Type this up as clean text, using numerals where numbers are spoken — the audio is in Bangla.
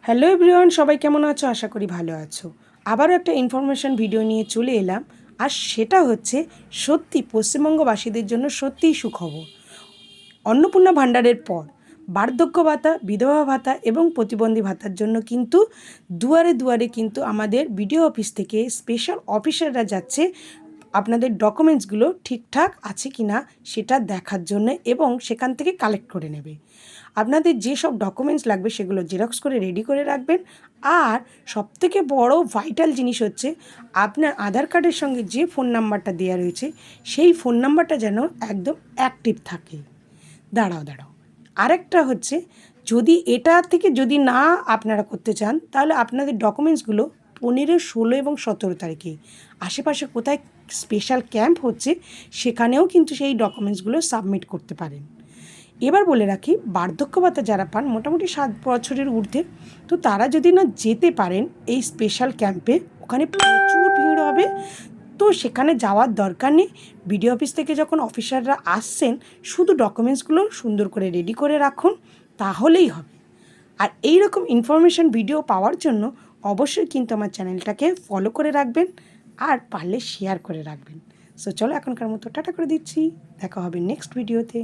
হ্যালো এভরিওয়ান, সবাই কেমন আছো? আশা করি ভালো আছো। আবারও একটা ইনফরমেশন ভিডিও নিয়ে চলে এলাম, আর সেটা হচ্ছে সত্যি পশ্চিমবঙ্গবাসীদের জন্য সত্যিই সুখবর। অন্নপূর্ণা ভাণ্ডারের পর বার্ধক্য ভাতা, বিধবা ভাতা এবং প্রতিবন্ধী ভাতার জন্য কিন্তু দুয়ারে দুয়ারে কিন্তু আমাদের বিডিও অফিস থেকে স্পেশাল অফিসাররা যাচ্ছে আপনাদের ডকুমেন্টসগুলো ঠিকঠাক আছে কি না সেটা দেখার জন্য, এবং সেখান থেকে কালেক্ট করে নেবে। আপনাদের যেসব ডকুমেন্টস লাগবে সেগুলো জেরক্স করে রেডি করে রাখবেন। আর সবথেকে বড় ভাইটাল জিনিস হচ্ছে আপনার আধার কার্ডের সঙ্গে যে ফোন নাম্বারটা দেওয়া রয়েছে সেই ফোন নাম্বারটা যেন একদম অ্যাক্টিভ থাকে। দাঁড়াও, আরেকটা হচ্ছে, যদি এটা থেকে যদি না আপনারা করতে চান তাহলে আপনাদের ডকুমেন্টসগুলো 15, 16 এবং 17 তারিখে আশেপাশে কোথায় স্পেশাল ক্যাম্প হচ্ছে সেখানেও কিন্তু সেই ডকুমেন্টসগুলো সাবমিট করতে পারেন। এবার বলে রাখি, বার্ধক্য ভাতা যারা পান মোটামুটি 7 বছরের ঊর্ধ্বে, তো তারা যদি না যেতে পারেন এই স্পেশাল ক্যাম্পে, ওখানে প্রচুর ভিড় হবে, তো সেখানে যাওয়ার দরকার নেই। বিডিও অফিস থেকে যখন অফিসাররা আসছেন শুধু ডকুমেন্টসগুলো সুন্দর করে রেডি করে রাখুন, তাহলেই হবে। আর এই রকম ইনফরমেশন ভিডিও পাওয়ার জন্য অবশ্যই কিন্তু আমার চ্যানেলটাকে ফলো করে রাখবেন, আর পারলে শেয়ার করে রাখবেন। সো চলো এখনকার মতো টাটা করে দিচ্ছি, দেখা হবে নেক্সট ভিডিওতে।